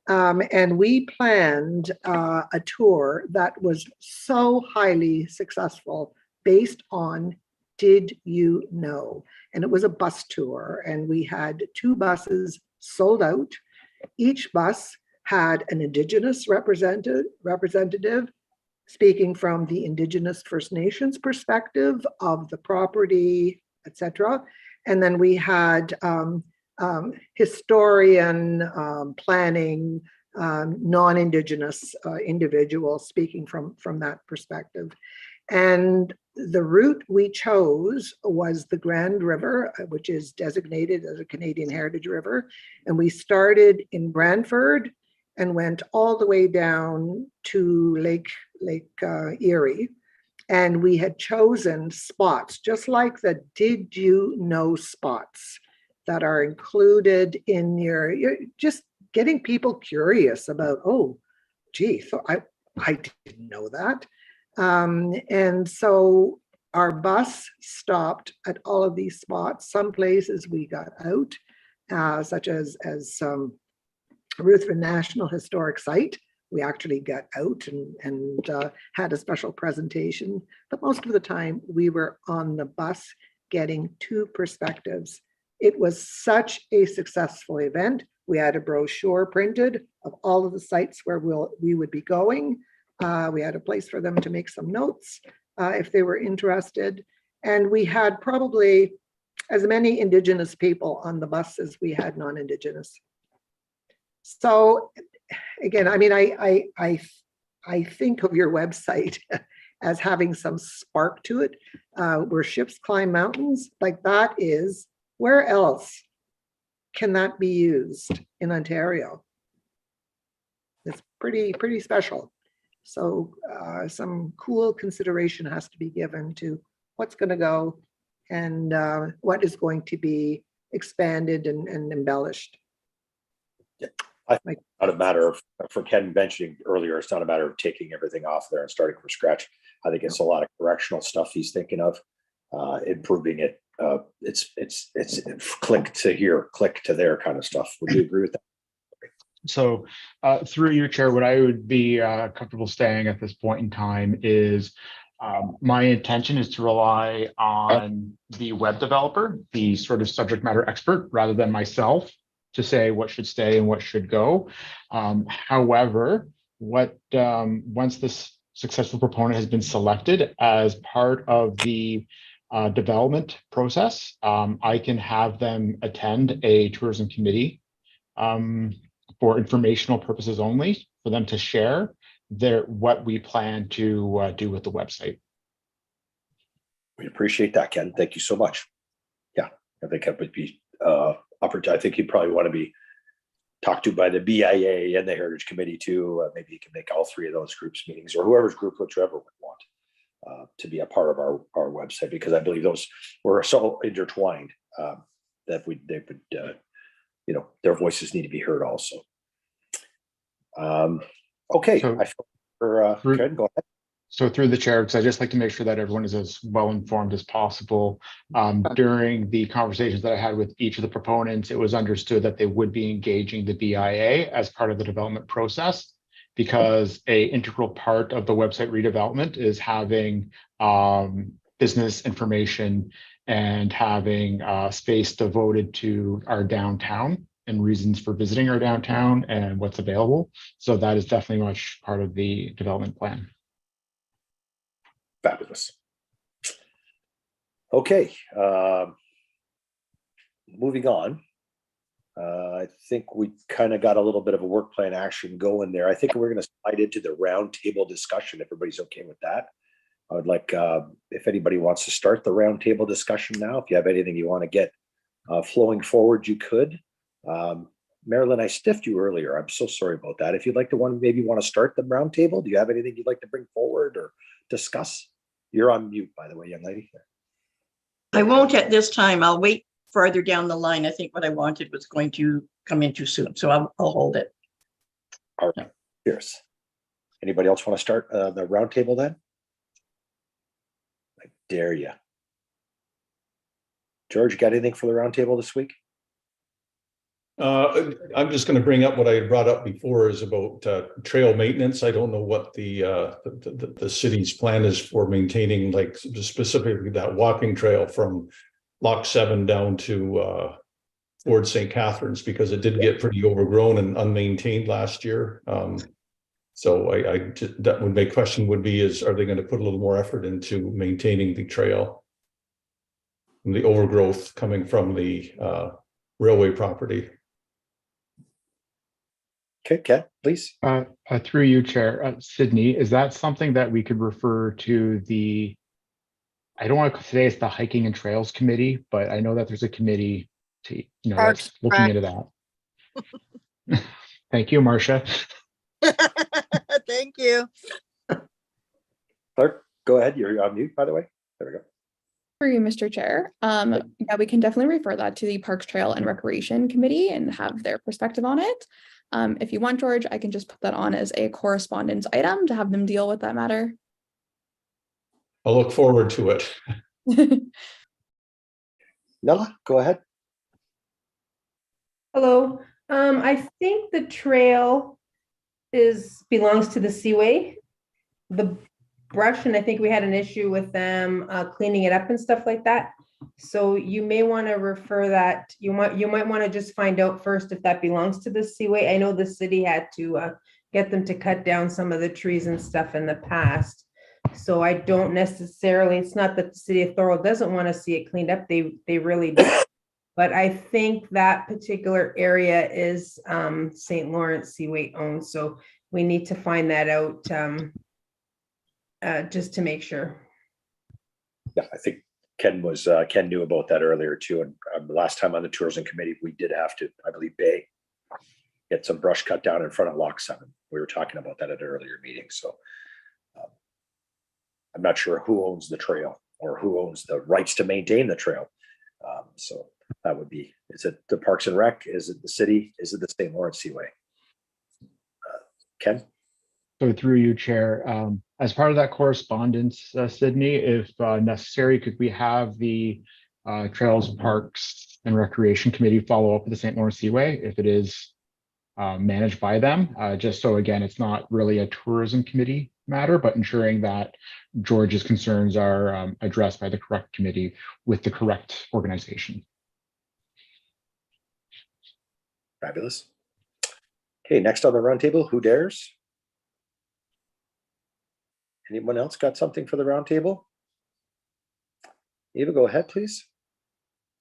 I: And we planned a tour that was so highly successful based on did you know? And it was a bus tour, and we had 2 buses sold out. Each bus had an Indigenous representative speaking from the Indigenous First Nations perspective of the property, etc. And then we had historian, planning, non-Indigenous individuals speaking from that perspective. And the route we chose was the Grand River, which is designated as a Canadian Heritage River. And we started in Brantford and went all the way down to Lake Erie. And we had chosen spots, just like the did you know spots that are included in you're just getting people curious about, oh, gee, so I didn't know that. And so our bus stopped at all of these spots. Some places we got out, such as Ruthven National Historic Site. We actually got out and had a special presentation. But most of the time we were on the bus getting 2 perspectives. It was such a successful event. We had a brochure printed of all of the sites where we would be going. We had a place for them to make some notes if they were interested. And we had probably as many Indigenous people on the bus as we had non-Indigenous. So again, I mean, I think of your website as having some spark to it, where ships climb mountains. Like that is, where else can that be used in Ontario? It's pretty special. So some cool consideration has to be given to what's going to go and what is going to be expanded and embellished.
B: Yeah. I think it's not a matter of, for Ken mentioning earlier, it's not a matter of taking everything off there and starting from scratch. I think it's a lot of correctional stuff he's thinking of, improving it. It's click to here, click to there kind of stuff. Would you agree with that?
E: So through you, Chair, what I would be comfortable saying at this point in time is my intention is to rely on the web developer, the sort of subject matter expert, rather than myself, to say what should stay and what should go. However, once this successful proponent has been selected as part of the development process, I can have them attend a tourism committee for informational purposes only, for them to share what we plan to do with the website.
B: We appreciate that, Ken. Thank you so much. Yeah, I think that would be I think you'd probably want to be talked to by the BIA and the Heritage Committee too. Maybe you can make all 3 of those groups meetings, or whoever's group, whichever would want to be a part of our website, because I believe those were so intertwined that they would, their voices need to be heard also. Okay,
E: So,
B: I feel Ken, go ahead.
E: So through the chair, because I just like to make sure that everyone is as well informed as possible. During the conversations that I had with each of the proponents, it was understood that they would be engaging the BIA as part of the development process, because an integral part of the website redevelopment is having business information and having space devoted to our downtown and reasons for visiting our downtown and what's available. So that is definitely much part of the development plan.
B: Fabulous. Okay, moving on. I think we kind of got a little bit of a work plan action going there. I think we're going to slide into the roundtable discussion. Everybody's okay with that? I would like, if anybody wants to start the roundtable discussion now, if you have anything you want to get flowing forward, you could. Marilyn, I stiffed you earlier. I'm so sorry about that. If you'd like to maybe want to start the roundtable, do you have anything you'd like to bring forward or discuss? You're on mute, by the way, young lady.
K: I won't at this time. I'll wait farther down the line. I think what I wanted was going to come in too soon, so I'll hold it.
B: All right, cheers. Anybody else want to start the roundtable then? I dare you. George, you got anything for the roundtable this week?
D: I'm just going to bring up what I had brought up before is about trail maintenance. I don't know what the city's plan is for maintaining, like specifically that walking trail from Lock 7 down to towards St. Catharines, because it did get pretty overgrown and unmaintained last year. So that would make question would be is, are they going to put a little more effort into maintaining the trail and the overgrowth coming from the railway property?
B: Okay, Ken, please.
E: Through you, Chair. Sydney, is that something that we could refer to the, I don't want to say it's the Hiking and Trails Committee, but I know that there's a committee to, that's looking into that. Thank you, Marcia.
K: Thank you.
B: Clark, go ahead. You're on mute, by the way. There we go.
A: For you, Mr. Chair. Yeah, we can definitely refer that to the Parks, Trail and Recreation Committee and have their perspective on it. If you want, George, I can just put that on as a correspondence item to have them deal with that matter.
D: I'll look forward to it.
B: Nella, go ahead.
F: Hello. I think the trail belongs to the Seaway. The brush, and I think we had an issue with them cleaning it up and stuff like that. So you may want to refer that, you might want to just find out first if that belongs to the Seaway. I know the city had to get them to cut down some of the trees and stuff in the past. So I don't necessarily, it's not that the city of Thorold doesn't want to see it cleaned up. They really do. But I think that particular area is St. Lawrence Seaway owned. So we need to find that out just to make sure.
B: Yeah, I think Ken knew about that earlier too. And last time on the tourism committee, we did have to, I believe, get some brush cut down in front of Lock 7. We were talking about that at an earlier meeting. So I'm not sure who owns the trail or who owns the rights to maintain the trail. So that would be, is it the Parks and Rec? Is it the city? Is it the St. Lawrence Seaway? Ken?
E: So through you, Chair, as part of that correspondence, Sydney, if necessary, could we have the Trails, Parks and Recreation Committee follow up with the St. Lawrence Seaway if it is managed by them? Just so, again, it's not really a tourism committee matter, but ensuring that George's concerns are addressed by the correct committee with the correct organization.
B: Fabulous. Okay, next on the roundtable, who dares? Anyone else got something for the roundtable? Eva, go ahead, please.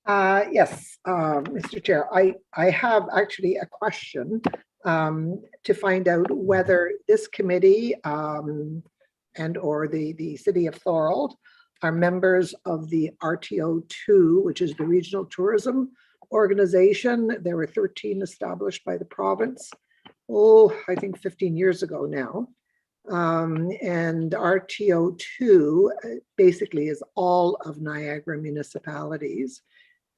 I: Yes, Mr. Chair, I have actually a question to find out whether this committee and or the city of Thorold are members of the RTO2, which is the Regional Tourism Organization. There were 13 established by the province, I think 15 years ago now. And RTO2 basically is all of Niagara municipalities.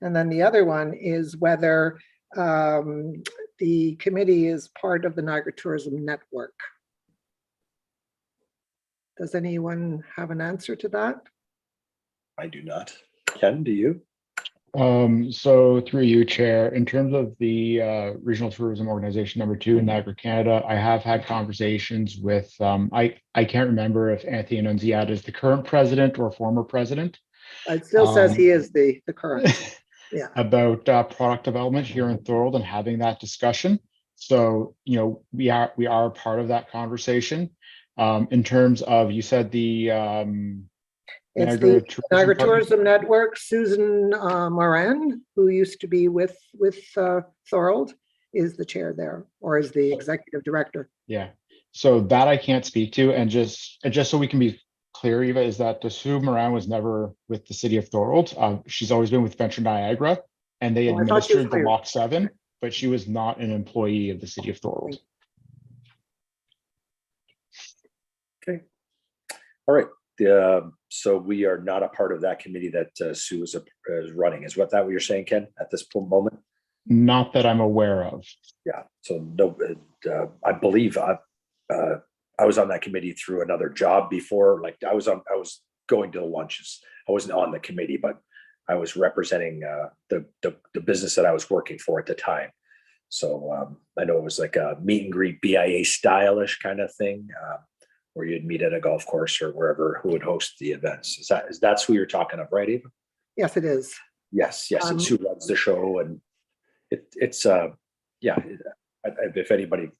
I: And then the other one is whether the committee is part of the Niagara Tourism Network. Does anyone have an answer to that?
B: I do not. Ken, do you?
E: So through you, Chair, in terms of the Regional Tourism Organization #2 in Niagara, Canada, I have had conversations with, I can't remember if Anthony Annunziata is the current president or former president.
I: It still says he is the current. Yeah.
E: About product development here in Thorold and having that discussion. So, we are part of that conversation. In terms of, you said the
I: it's the Niagara Tourism Network. Susan Moran, who used to be with Thorold, is the chair there, or is the executive director.
E: Yeah. So that I can't speak to, and just so we can be clear, Eva, is that Sue Moran was never with the city of Thorold. She's always been with Venture Niagara, and they
I: Oh, I thought she was
E: administered the
I: hired.
E: Lock 7, but she was not an employee of the city of Thorold.
B: All right. So we are not a part of that committee that Sue is running. Is what you're saying, Ken, at this moment?
E: Not that I'm aware of.
B: Yeah. So no, I believe I was on that committee through another job before. Like I was going to the lunches. I wasn't on the committee, but I was representing the business that I was working for at the time. So I know it was like a meet and greet BIA stylish kind of thing. Where you'd meet at a golf course or wherever who would host the events. That's who you're talking of, right, Eva?
I: Yes, it is.
B: Yes, it's who runs the show, and it's if anybody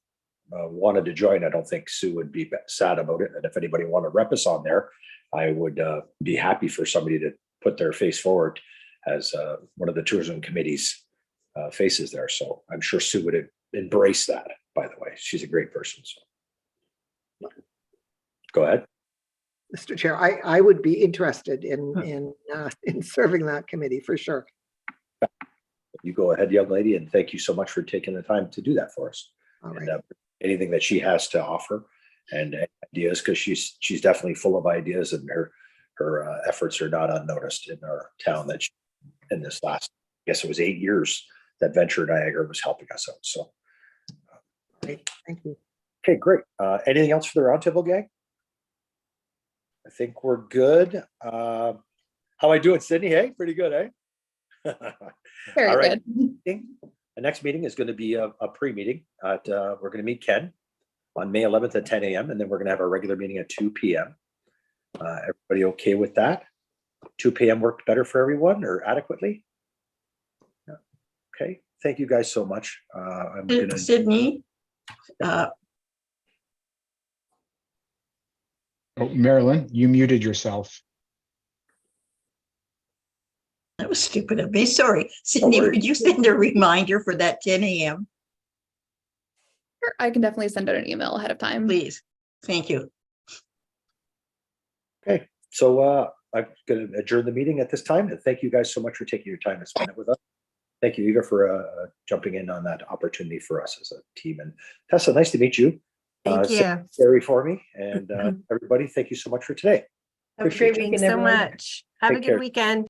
B: wanted to join, I don't think Sue would be sad about it. And if anybody want to rep us on there, I would be happy for somebody to put their face forward as one of the tourism committee's faces there. So I'm sure Sue would embrace that. By the way, she's a great person. So. Go ahead.
I: Mr. Chair, I would be interested in serving that committee for sure.
B: You go ahead, young lady, and thank you so much for taking the time to do that for us.
I: All right.
B: And anything that she has to offer and ideas, because she's definitely full of ideas, and her efforts are not unnoticed in our town. That in this last, I guess it was 8 years that Venture Niagara was helping us out. So,
I: Great. Thank you.
B: okay, great. Anything else for the roundtable gang? I think we're good. How am I doing, Sydney? Hey, pretty good, eh?
A: Very
B: All right.
A: good.
B: The next meeting is going to be a pre-meeting. We're going to meet Ken on May 11th at 10 a.m. and then we're going to have our regular meeting at 2 p.m. Everybody okay with that? 2 p.m. worked better for everyone or adequately? Yeah. Okay. Thank you guys so much. I'm gonna
K: Sydney,
E: Oh, Marilyn, you muted yourself.
K: that was stupid of me. Sorry. Sydney, would you send a reminder for that 10 a.m.,
A: Sure, I can definitely send out an email ahead of time.
K: please? Thank you.
B: Okay. So I'm going to adjourn the meeting at this time. And thank you guys so much for taking your time to spend it with us. Thank you, Eva, for jumping in on that opportunity for us as a team. And Tessa, nice to meet you.
C: Thank you.
B: Gary for me. And everybody, thank you so much for today.
F: Have a great
C: Thanks
F: weekend,
C: so
F: everyone.
C: much. Have a
B: Take
C: good
B: care.
C: weekend.